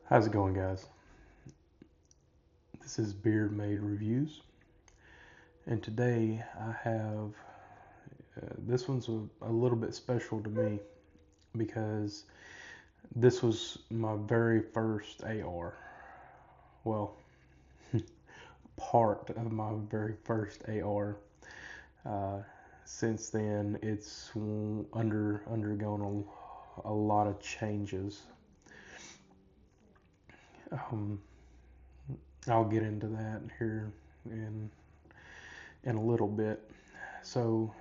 How's it going, guys? This is Beard Made Reviews, and today I have this one's a little bit special to me because this was my very first AR. Well, part of my very first AR. Uh, since then, it's undergone a lot of changes. Um, I'll get into that here in a little bit. So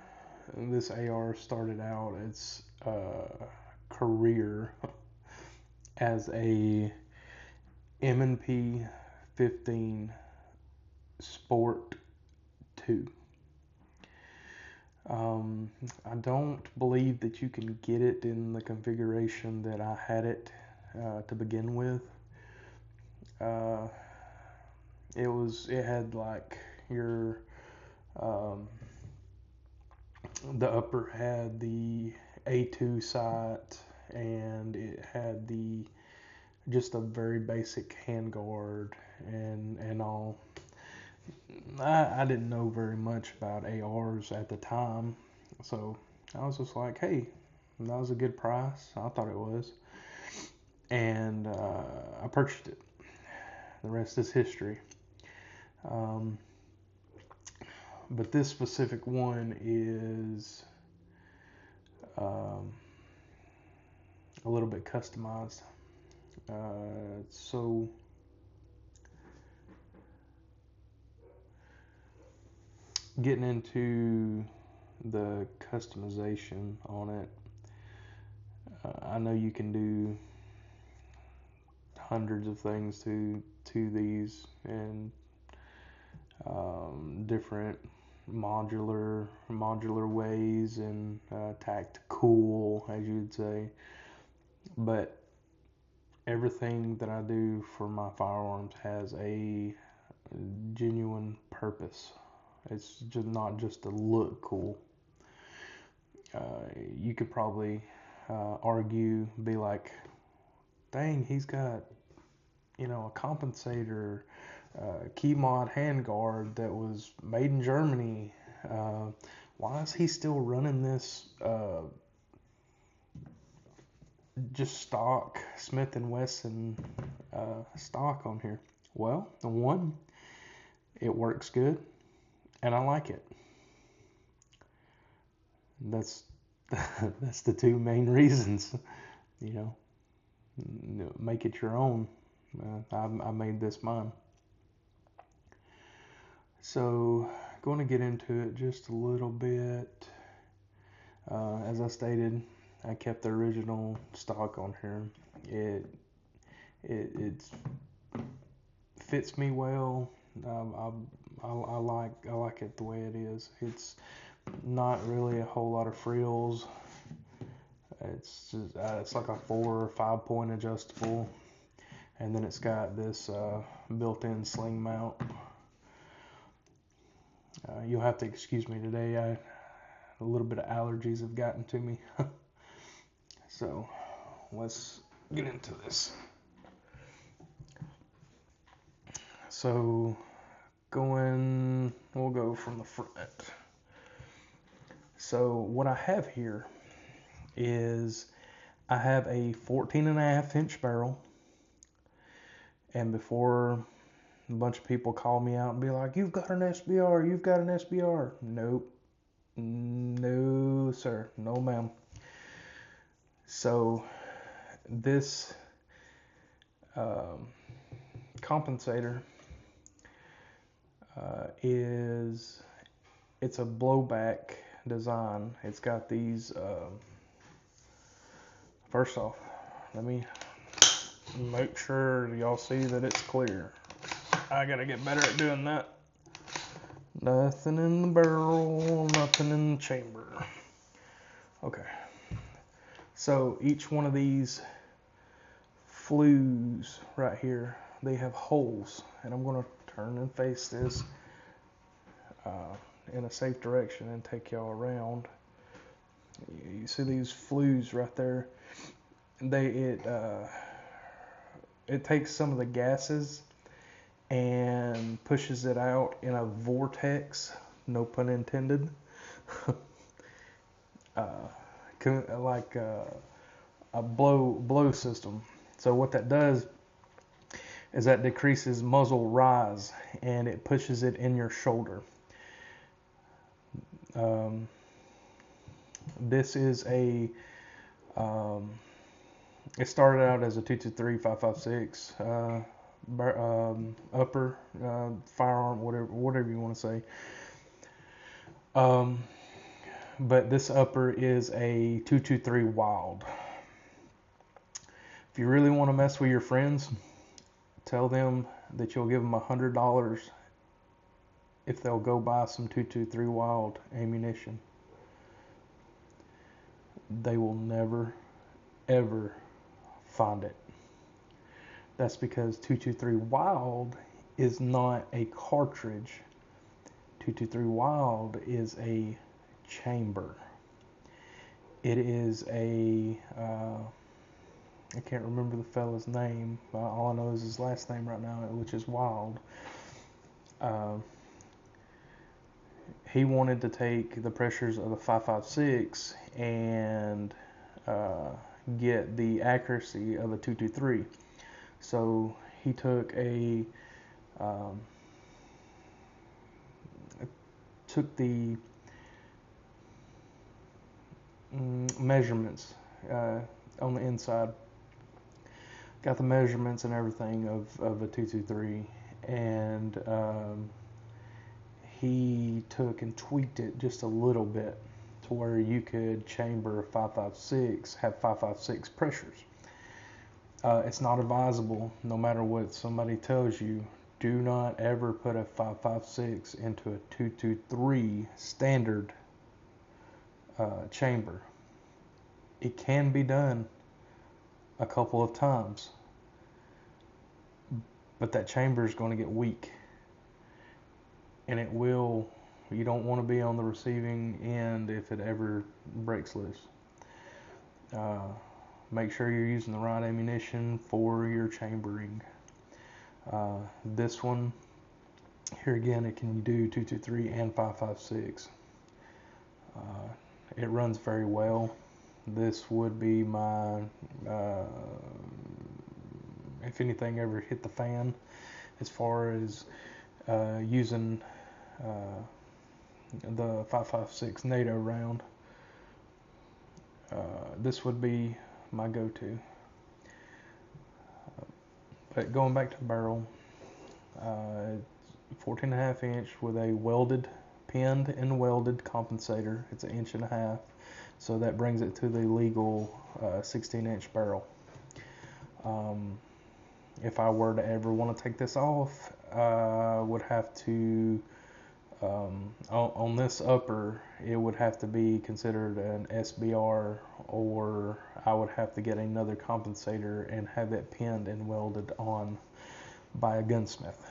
this AR started out its career as a M&P15 Sport 2. I don't believe that you can get it in the configuration that I had it to begin with. Uh, it had like your the upper had the A2 sight, and it had just a very basic handguard and all. I didn't know very much about ARs at the time, so I was just like, hey, that was a good price. I thought it was, and I purchased it. The rest is history. Um, but this specific one is um, a little bit customized. So getting into the customization on it, I know you can do hundreds of things to these and different modular ways and tactical, as you'd say. But everything that I do for my firearms has a genuine purpose. It's just not just to look cool. You could probably argue, be like, dang, he's got, a compensator, key mod handguard that was made in Germany. Why is he still running this just stock Smith and Wesson stock on here? Well, the one, it works good, and I like it. That's that's the two main reasons. You make it your own. I made this mine. So, going to get into it just a little bit. As I stated, I kept the original stock on here. It fits me well. I like it the way it is. It's not really a whole lot of frills. It's just it's like a 4 or 5 point adjustable, and then it's got this built-in sling mount. You'll have to excuse me today. A little bit of allergies have gotten to me. So let's get into this. So we'll go from the front. So what I have here is I have a 14.5-inch barrel, and before a bunch of people call me out and be like, you've got an SBR, you've got an SBR. Nope. No, sir. No, ma'am. So this compensator it's a blowback design. It's got these, first off, let me make sure y'all see that it's clear. I gotta get better at doing that. Nothing in the barrel, nothing in the chamber. Okay. So each one of these flues right here, they have holes, and I'm gonna turn and face this in a safe direction and take y'all around. You see these flues right there? it takes some of the gases and pushes it out in a vortex, no pun intended, like a blow system. So what that does is that decreases muzzle rise and it pushes it in your shoulder. This is a it started out as a 223 556 upper firearm, whatever you want to say. But this upper is a 223 Wild. If you really want to mess with your friends, tell them that you'll give them $100 if they'll go buy some 223 Wild ammunition. They will never, ever find it. That's because 223 Wild is not a cartridge. 223 Wild is a chamber. It is a I can't remember the fella's name. All I know is his last name right now, which is Wild. He wanted to take the pressures of the 556 and get the accuracy of a 223. So he took the measurements on the inside, got the measurements and everything of a 223, and he took and tweaked it just a little bit to where you could chamber 556, have 556 pressures. It's not advisable, no matter what somebody tells you, do not ever put a 556 into a 223 standard chamber. It can be done a couple of times, but that chamber is going to get weak, and it will. You don't want to be on the receiving end if it ever breaks loose. Make sure you're using the right ammunition for your chambering. This one here again, it can do 223 and 556. It runs very well. This would be my if anything ever hit the fan as far as using the 556 NATO round. This would be my go-to. But going back to the barrel, 14.5 inch with a pinned and welded compensator. It's 1.5 inches, so that brings it to the legal 16-inch barrel. If I were to ever want to take this off, I would have to, on this upper, it would have to be considered an SBR, or I would have to get another compensator and have it pinned and welded on by a gunsmith.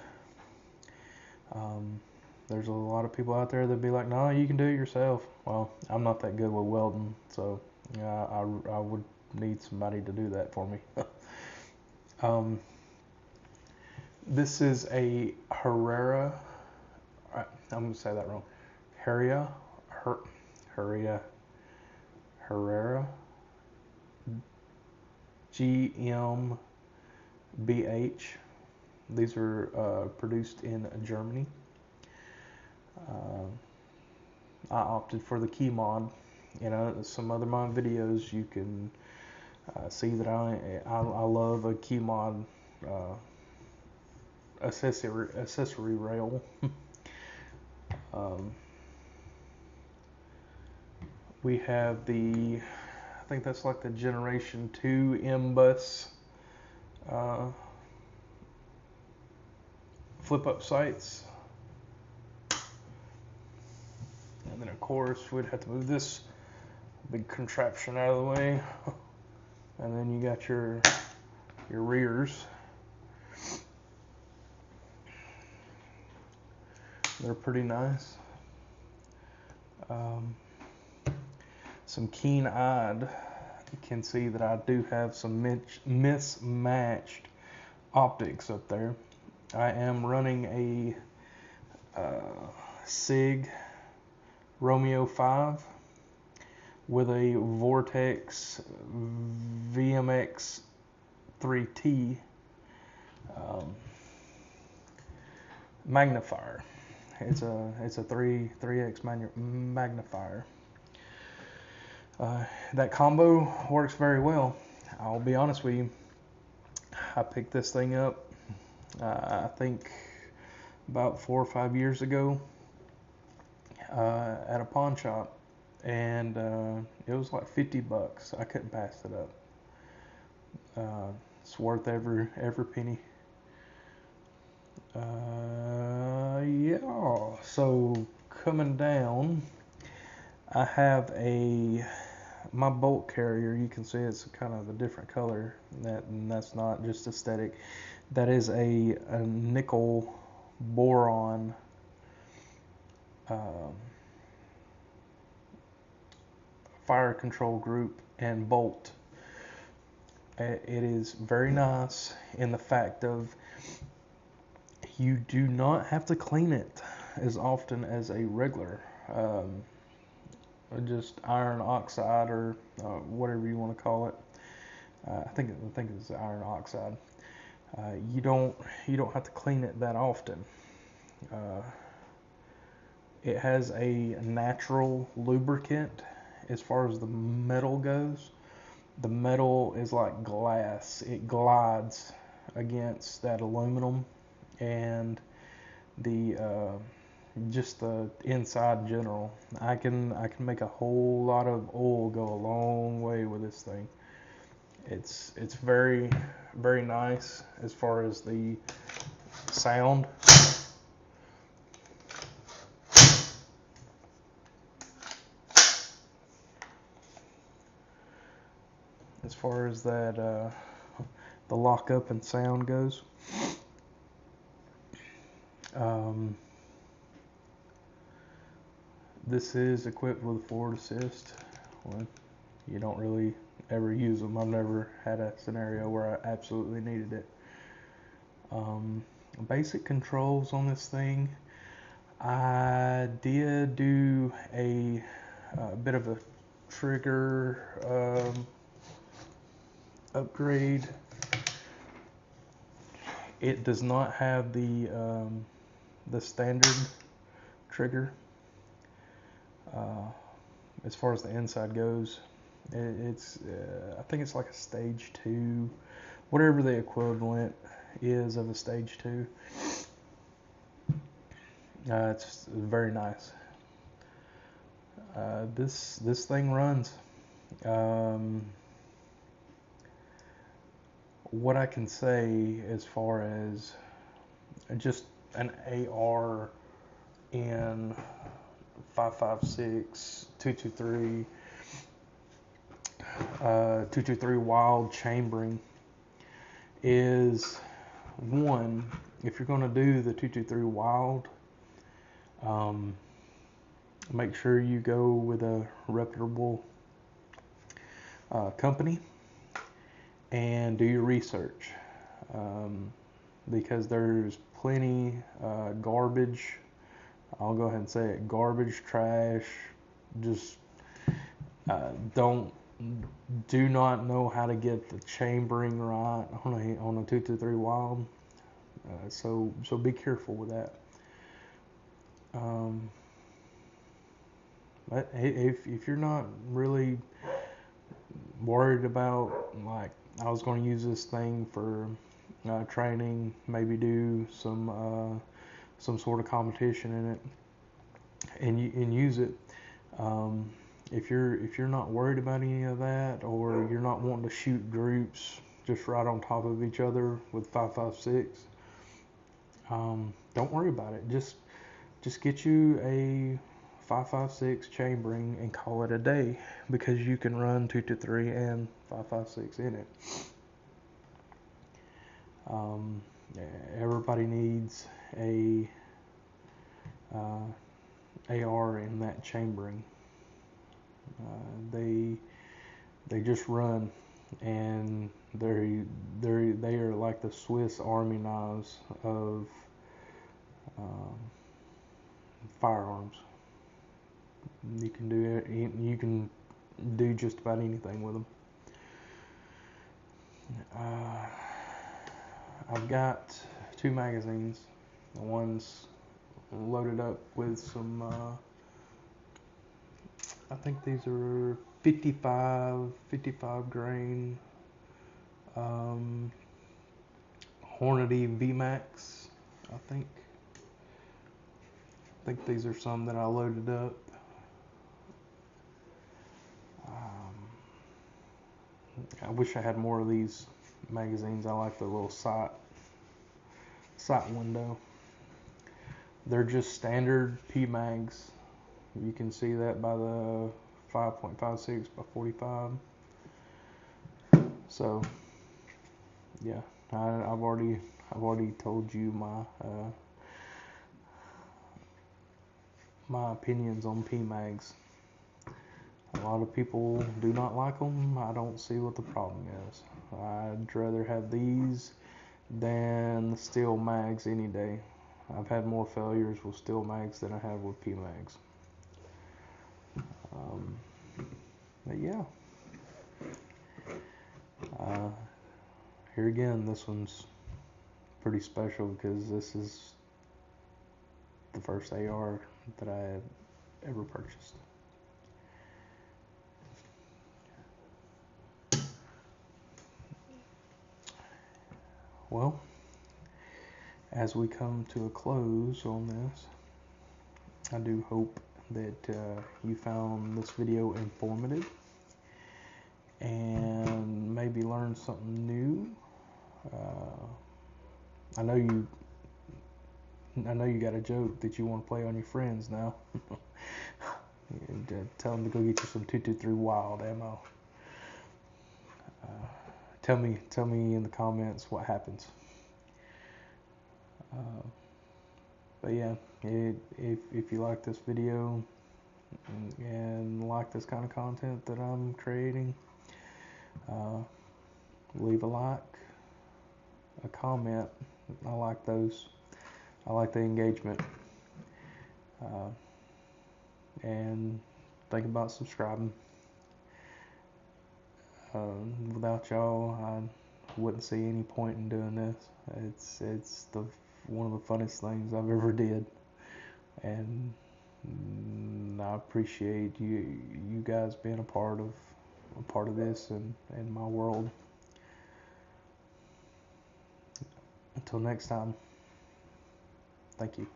There's a lot of people out there that be like, no, you can do it yourself. Well, I'm not that good with welding, so I would need somebody to do that for me. This is a Herrera. I'm going to say that wrong. Herrera GmbH. These are produced in Germany. I opted for the key mod. You know, some other mod videos you can see that I love a key mod accessory rail. We have I think that's like the Generation 2 M-Bus flip-up sights. And then of course we'd have to move this big contraption out of the way. And then you got your rears. They're pretty nice. Some keen-eyed can see that I do have some mismatched optics up there. I am running a SIG Romeo 5 with a Vortex VMX 3T magnifier. It's a 3x magnifier. That combo works very well. I'll be honest with you. I picked this thing up, I think about 4 or 5 years ago at a pawn shop, and it was like $50. I couldn't pass it up. It's worth every penny. Yeah. So coming down, I have my bolt carrier. You can see it's kind of a different color. And that's not just aesthetic. That is a nickel boron fire control group and bolt. It is very nice in the fact of you do not have to clean it as often as a regular just iron oxide or whatever you want to call it. I think it's iron oxide. You don't have to clean it that often. It has a natural lubricant as far as the metal goes. The metal is like glass. It glides against that aluminum, and the just the inside in general. I can make a whole lot of oil go a long way with this thing. It's very, very nice as far as the sound. As far as that the lockup and sound goes. This is equipped with a forward assist. Well, you don't really ever use them. I've never had a scenario where I absolutely needed it. Basic controls on this thing. I did do a bit of a trigger upgrade. It does not have the standard trigger. As far as the inside goes, it's I think it's like a stage 2, whatever the equivalent is of a stage 2. It's very nice. This thing runs. What I can say as far as just an AR in 5.56, 223, 223 wild chambering is, one, if you're going to do the 223 wild, make sure you go with a reputable company and do your research, because there's plenty garbage. I'll go ahead and say it, garbage, trash, just do not know how to get the chambering right on a 223 wild. So be careful with that. But if you're not really worried about, like, I was going to use this thing for training, maybe do some sort of competition in it, and use it. If you're not worried about any of that, or you're not wanting to shoot groups just right on top of each other with 5.56, don't worry about it. Just get you a 5.56 chambering and call it a day, because you can run 223 and 5.56 in it. Everybody needs a AR in that chambering. They just run. and they are like the Swiss Army knives of um, firearms. You can do it. You can do just about anything with them. I've got 2 magazines. One's loaded up with some. I think these are 55 grain Hornady VMAX. I think these are some that I loaded up. I wish I had more of these magazines. I like the little sight window. They're just standard PMags. You can see that by the 5.56 by 45. So yeah, I've already told you my opinions on PMags. A lot of people do not like them. I don't see what the problem is. I'd rather have these than the steel mags any day. I've had more failures with steel mags than I have with PMags. But yeah. Here again, this one's pretty special because this is the first AR that I have ever purchased. Well, as we come to a close on this, I do hope that you found this video informative and maybe learned something new. I know you got a joke that you want to play on your friends now. And, tell them to go get you some 223 Wild ammo. Tell me in the comments what happens. But yeah, if you like this video and like this kind of content that I'm creating, leave a like, a comment. I like those. I like the engagement. And think about subscribing. Without y'all, I wouldn't see any point in doing this. It's one of the funnest things I've ever did, and I appreciate you guys being a part of this and my world. Until next time, thank you.